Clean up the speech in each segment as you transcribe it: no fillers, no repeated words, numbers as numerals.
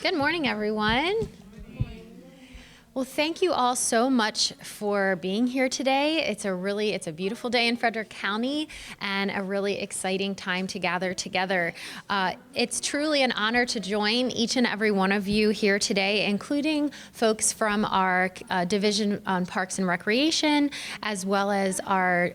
Good morning, everyone. Well, thank you all so much for being here today. It's a beautiful day in Frederick County and a really exciting time to gather together. It's truly an honor to join each and every one of you here today, including folks from our Division on Parks and Recreation, as well as our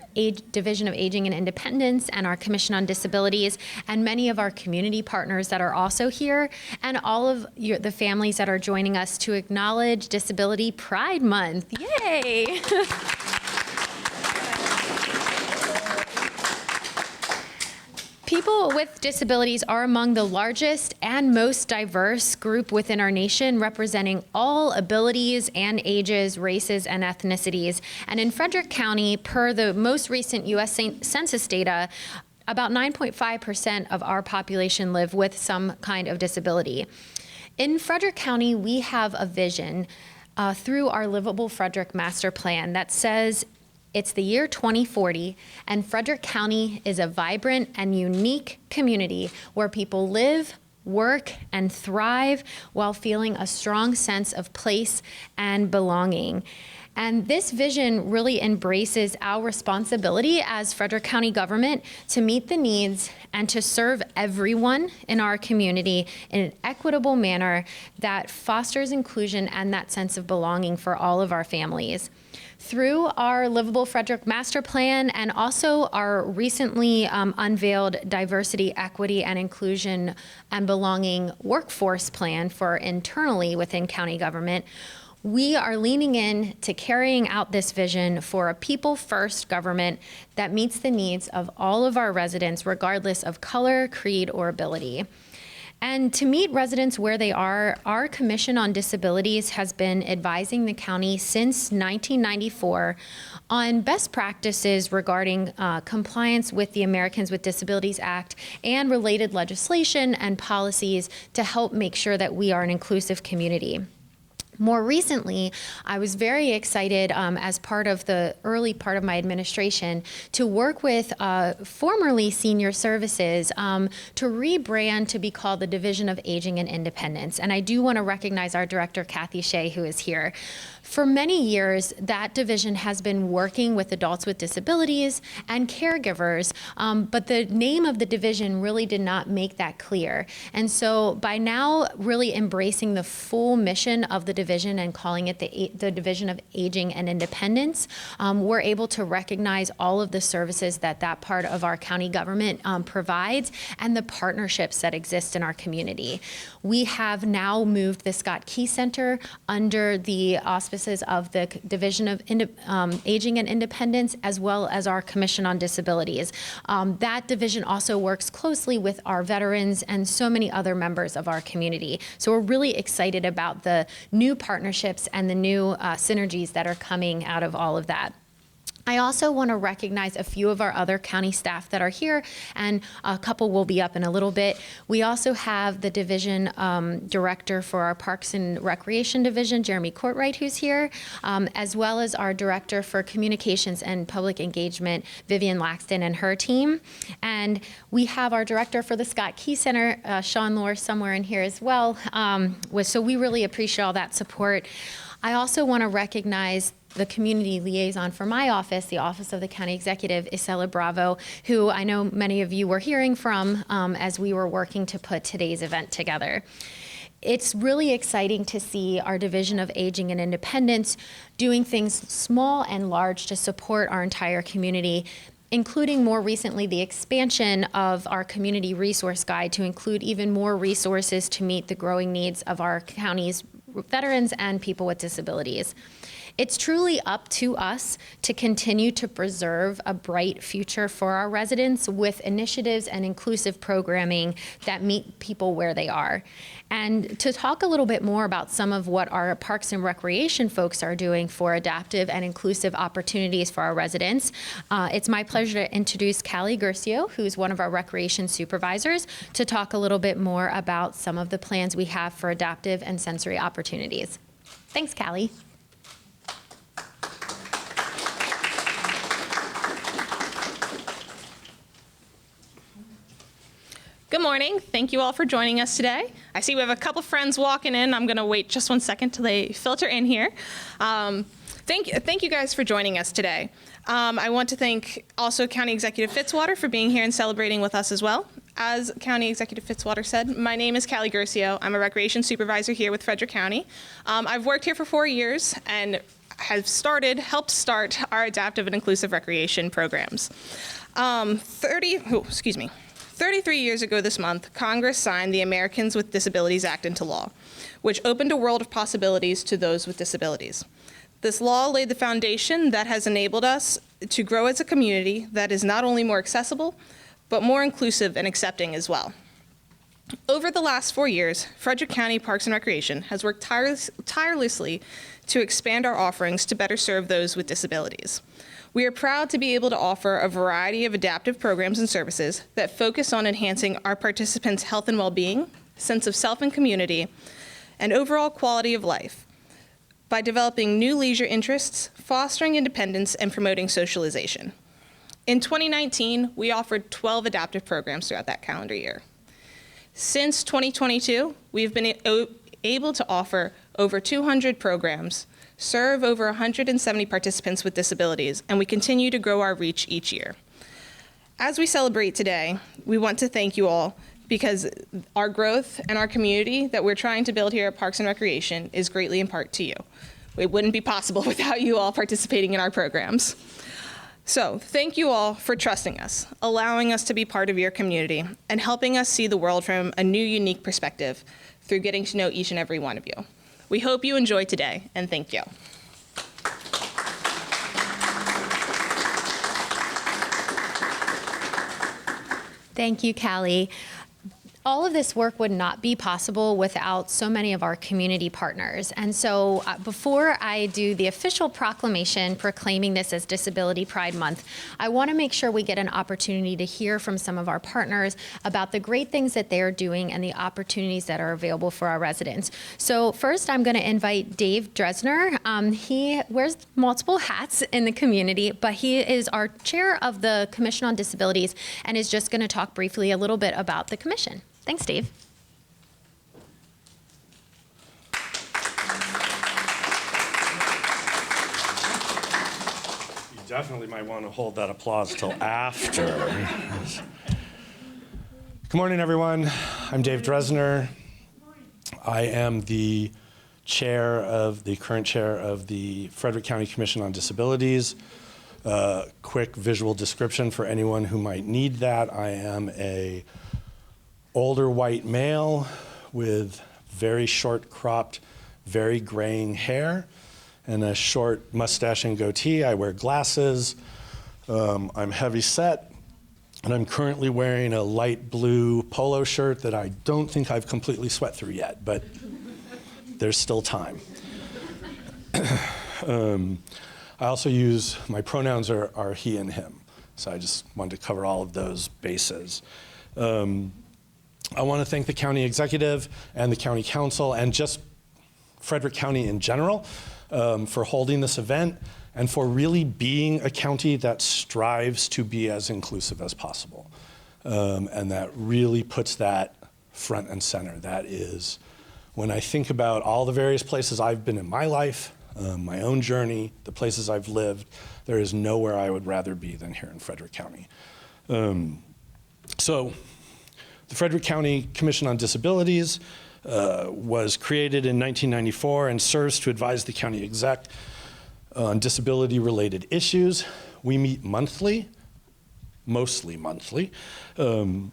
Division of Aging and Independence and our Commission on Disabilities, and many of our community partners that are also here, and all of the families that are joining us to acknowledge Disability Pride Month. Yay! People with disabilities are among the largest and most diverse group within our nation, representing all abilities and ages, races, and ethnicities. And in Frederick County, per the most recent U.S. Census data, about 9.5% of our population live with some kind of disability. In Frederick County, we have a vision through our Livable Frederick Master Plan that says it's the year 2040, and Frederick County is a vibrant and unique community where people live, work, and thrive while feeling a strong sense of place and belonging. And this vision really embraces our responsibility as Frederick County government to meet the needs and to serve everyone in our community in an equitable manner that fosters inclusion and that sense of belonging for all of our families. Through our Livable Frederick Master Plan and also our recently unveiled Diversity, Equity, and Inclusion and Belonging Workforce Plan for internally within county government, we are leaning in to carrying out this vision for a people-first government that meets the needs of all of our residents, regardless of color, creed, or ability. And to meet residents where they are, our Commission on Disabilities has been advising the county since 1994 on best practices regarding compliance with the Americans with Disabilities Act and related legislation and policies to help make sure that we are an inclusive community. More recently, I was very excited as part of the early part of my administration to work with formerly Senior Services to rebrand to be called the Division of Aging and Independence. And I do want to recognize our director, Kathy Shea, who is here. For many years, that division has been working with adults with disabilities and caregivers, but the name of the division really did not make that clear. And so by now really embracing the full mission of the division and calling it the Division of Aging and Independence, we're able to recognize all of the services that that part of our county government provides and the partnerships that exist in our community. We have now moved the Scott Key Center under the auspices of the Division of Aging and Independence, as well as our Commission on Disabilities. That division also works closely with our veterans and so many other members of our community. So we're really excited about the new partnerships and the new synergies that are coming out of all of that. I also want to recognize a few of our other county staff that are here, and a couple will be up in a little bit. We also have the division director for our Parks and Recreation Division, Jeremy Courtwright, who's here, as well as our director for Communications and Public Engagement, Vivian Laxton, and her team. And we have our director for the Scott Key Center, Sean Lohr, somewhere in here as well. So we really appreciate all that support. I also want to recognize the community liaison for my office, the Office of the County Executive, Isela Bravo, who I know many of you were hearing from as we were working to put today's event together. It's really exciting to see our Division of Aging and Independence doing things small and large to support our entire community, including more recently the expansion of our community resource guide to include even more resources to meet the growing needs of our county's veterans and people with disabilities. It's truly up to us to continue to preserve a bright future for our residents with initiatives and inclusive programming that meet people where they are. And to talk a little bit more about some of what our Parks and Recreation folks are doing for adaptive and inclusive opportunities for our residents, it's my pleasure to introduce Callie Gercio, who's one of our recreation supervisors, to talk a little bit more about some of the plans we have for adaptive and sensory opportunities. Thanks, Callie. Good morning. Thank you all for joining us today. I see we have a couple friends walking in. I'm going to wait just 1 second till they filter in here. Thank you guys for joining us today. I want to thank also County Executive Fitzwater for being here and celebrating with us as well. As County Executive Fitzwater said, my name is Callie Gercio. I'm a recreation supervisor here with Frederick County. I've worked here for 4 years and have helped start our adaptive and inclusive recreation programs. 33 years ago this month, Congress signed the Americans with Disabilities Act into law, which opened a world of possibilities to those with disabilities. This law laid the foundation that has enabled us to grow as a community that is not only more accessible, but more inclusive and accepting as well. Over the last 4 years, Frederick County Parks and Recreation has worked tirelessly to expand our offerings to better serve those with disabilities. We are proud to be able to offer a variety of adaptive programs and services that focus on enhancing our participants' health and well-being, sense of self and community, and overall quality of life by developing new leisure interests, fostering independence, and promoting socialization. In 2019, we offered 12 adaptive programs throughout that calendar year. Since 2022, we've been able to offer over 200 programs, serve over 170 participants with disabilities, and we continue to grow our reach each year. As we celebrate today, we want to thank you all because our growth and our community that we're trying to build here at Parks and Recreation is greatly in part to you. It wouldn't be possible without you all participating in our programs. So thank you all for trusting us, allowing us to be part of your community, and helping us see the world from a new, unique perspective through getting to know each and every one of you. We hope you enjoy today, and thank you. Thank you, Callie. All of this work would not be possible without so many of our community partners. And so before I do the official proclamation proclaiming this as Disability Pride Month, I want to make sure we get an opportunity to hear from some of our partners about the great things that they're doing and the opportunities that are available for our residents. So first, I'm going to invite Dave Dresner. He wears multiple hats in the community, but he is our chair of the Commission on Disabilities and is just going to talk briefly a little bit about the commission. Thanks, Dave. You definitely might want to hold that applause till after. Good morning, everyone. I'm Dave Dresner. I am the current chair of the Frederick County Commission on Disabilities. Quick visual description for anyone who might need that. I am a older white male with very short cropped, very graying hair and a short mustache and goatee. I wear glasses. I'm heavy set, and I'm currently wearing a light blue polo shirt that I don't think I've completely sweat through yet, but there's still time. I also use, my pronouns are he and him, so I just wanted to cover all of those bases. I want to thank the county executive and the county council and just Frederick County in general for holding this event and for really being a county that strives to be as inclusive as possible. And that really puts that front and center. That is, when I think about all the various places I've been in my life, my own journey, the places I've lived, there is nowhere I would rather be than here in Frederick County. The Frederick County Commission on Disabilities was created in 1994 and serves to advise the county exec on disability-related issues. We meet monthly, mostly monthly, to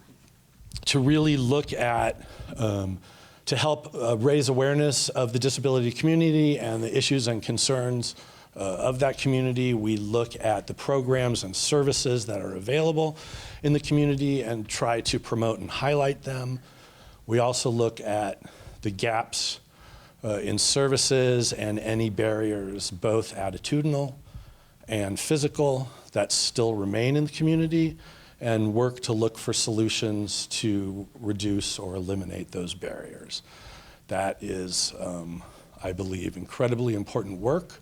really look at, to help raise awareness of the disability community and the issues and concerns of that community. We look at the programs and services that are available in the community and try to promote and highlight them. We also look at the gaps in services and any barriers, both attitudinal and physical, that still remain in the community, and work to look for solutions to reduce or eliminate those barriers. That is, I believe, incredibly important work.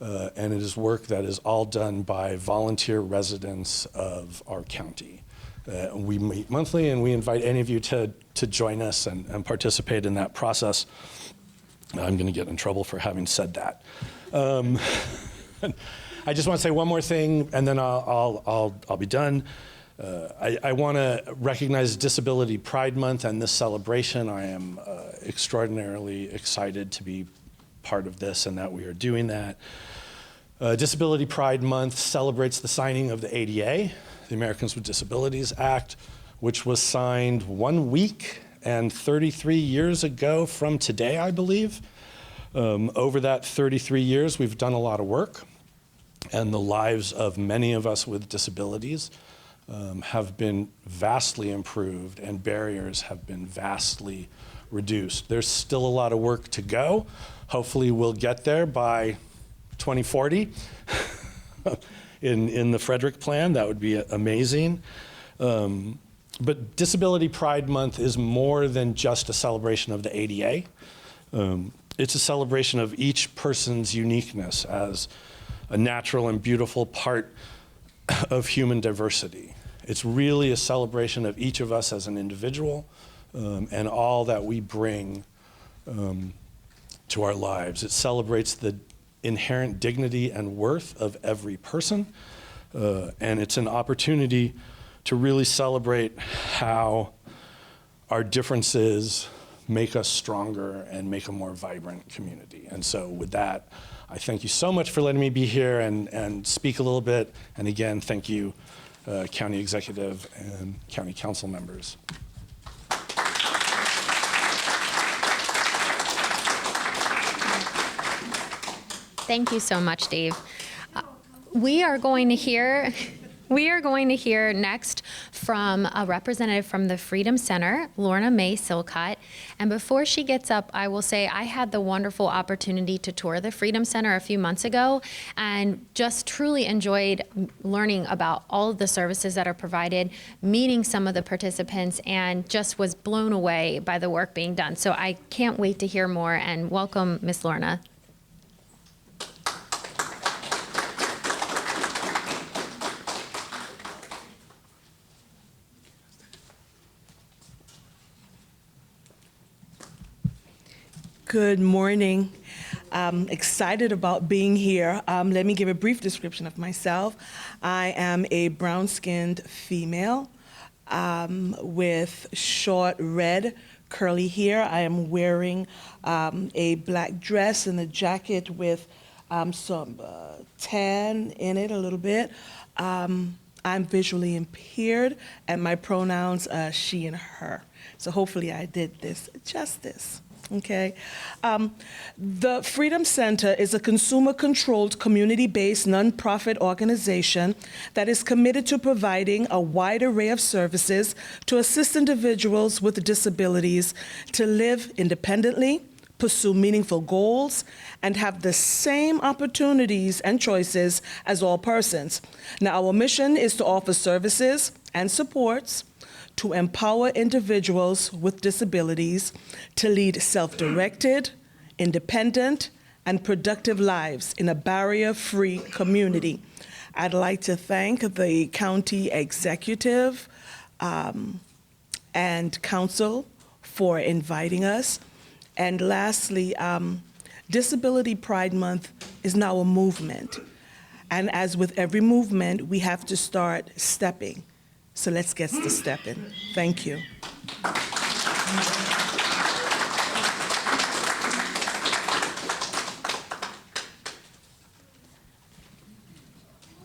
And it is work that is all done by volunteer residents of our county. We meet monthly, and we invite any of you to join us and participate in that process. I'm going to get in trouble for having said that. I just want to say one more thing, and then I'll be done. I want to recognize Disability Pride Month and this celebration. I am extraordinarily excited to be part of this and that we are doing that. Disability Pride Month celebrates the signing of the ADA, the Americans with Disabilities Act, which was signed 1 week and 33 years ago from today, I believe. Over that 33 years, we've done a lot of work, and the lives of many of us with disabilities have been vastly improved, and barriers have been vastly reduced. There's still a lot of work to go. Hopefully we'll get there by 2040 in the Frederick plan. That would be amazing. But Disability Pride Month is more than just a celebration of the ADA. It's a celebration of each person's uniqueness as a natural and beautiful part of human diversity. It's really a celebration of each of us as an individual and all that we bring to our lives. It celebrates the inherent dignity and worth of every person, and it's an opportunity to really celebrate how our differences make us stronger and make a more vibrant community. And so with that, I thank you so much for letting me be here and speak a little bit. And again, thank you, County Executive and County Council members. Thank you so much, Dave. We are going to hear next from a representative from the Freedom Center, Lorna Mae Silcott. And before she gets up, I will say I had the wonderful opportunity to tour the Freedom Center a few months ago and just truly enjoyed learning about all of the services that are provided, meeting some of the participants, and just was blown away by the work being done. So I can't wait to hear more, and welcome, Ms. Lorna. Good morning. I'm excited about being here. Let me give a brief description of myself. I am a brown-skinned female with short red curly hair. I am wearing a black dress and a jacket with some tan in it a little bit. I'm visually impaired, and my pronouns are she and her. So hopefully I did this justice. Okay. The Freedom Center is a consumer-controlled, community-based nonprofit organization that is committed to providing a wide array of services to assist individuals with disabilities to live independently, pursue meaningful goals, and have the same opportunities and choices as all persons. Now, our mission is to offer services and supports to empower individuals with disabilities to lead self-directed, independent, and productive lives in a barrier-free community. I'd like to thank the county executive and council for inviting us. And lastly, Disability Pride Month is now a movement. And as with every movement, we have to start stepping. So let's get to stepping. Thank you.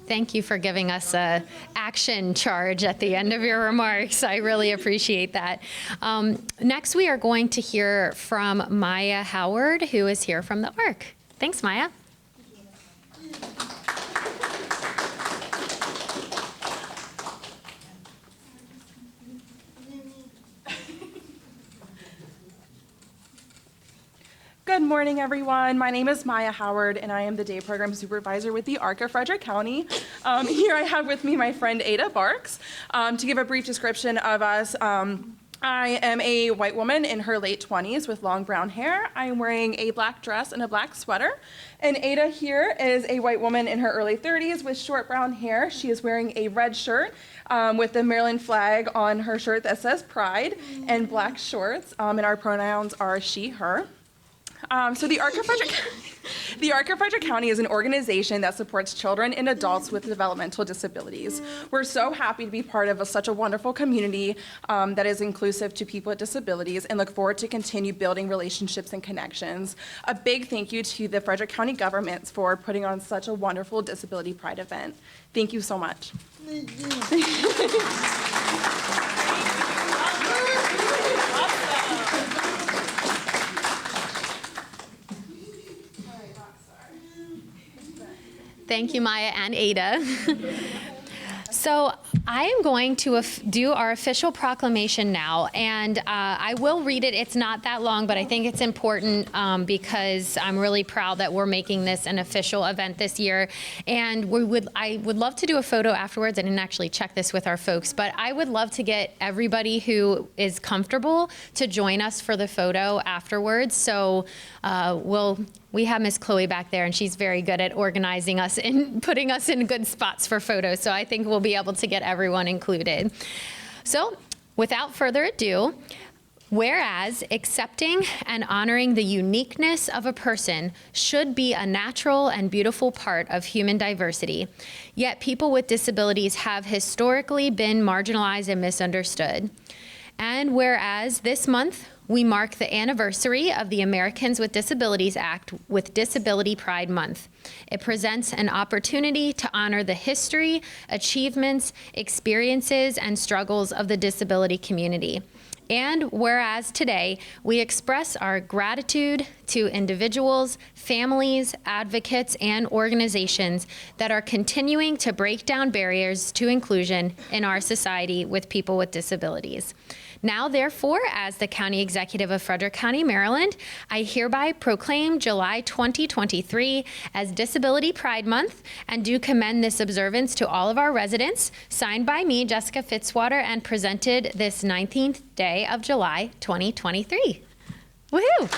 Thank you for giving us an action charge at the end of your remarks. I really appreciate that. Next, we are going to hear from Maya Howard, who is here from the ARC. Thanks, Maya. Good morning, everyone. My name is Maya Howard, and I am the Day Program Supervisor with the ARC of Frederick County. Here I have with me my friend Ada Barks to give a brief description of us. I am a white woman in her late 20s with long brown hair. I'm wearing a black dress and a black sweater. And Ada here is a white woman in her early 30s with short brown hair. She is wearing a red shirt with the Maryland flag on her shirt that says Pride, and black shorts, and our pronouns are she, her. So the Arc of Frederick County is an organization that supports children and adults with developmental disabilities. We're so happy to be part of such a wonderful community that is inclusive to people with disabilities, and look forward to continue building relationships and connections. A big thank you to the Frederick County government for putting on such a wonderful Disability Pride event. Thank you so much. Thank you, Maya and Ada. So I am going to do our official proclamation now, and I will read it. It's not that long, but I think it's important because I'm really proud that we're making this an official event this year. And I would love to do a photo afterwards. I didn't actually check this with our folks, but I would love to get everybody who is comfortable to join us for the photo afterwards. So we have Miss Chloe back there, and she's very good at organizing us and putting us in good spots for photos. So I think we'll be able to get everyone included. So without further ado, whereas accepting and honoring the uniqueness of a person should be a natural and beautiful part of human diversity, yet people with disabilities have historically been marginalized and misunderstood. And whereas this month, we mark the anniversary of the Americans with Disabilities Act with Disability Pride Month. It presents an opportunity to honor the history, achievements, experiences, and struggles of the disability community. And whereas today, we express our gratitude to individuals, families, advocates, and organizations that are continuing to break down barriers to inclusion in our society with people with disabilities. Now, therefore, as the County Executive of Frederick County, Maryland, I hereby proclaim July 2023 as Disability Pride Month and do commend this observance to all of our residents, signed by me, Jessica Fitzwater, and presented this 19th day of July 2023. Woohoo!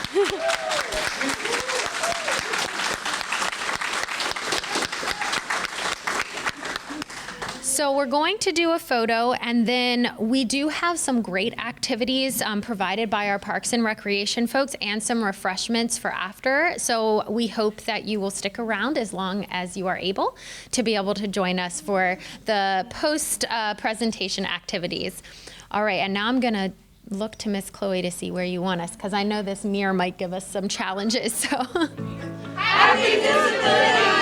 So we're going to do a photo, and then we do have some great activities provided by our Parks and Recreation folks and some refreshments for after. So we hope that you will stick around as long as you are able to be able to join us for the post-presentation activities. All right, and now I'm going to look to Miss Chloe to see where you want us, because I know this mirror might give us some challenges. So. Happy Disability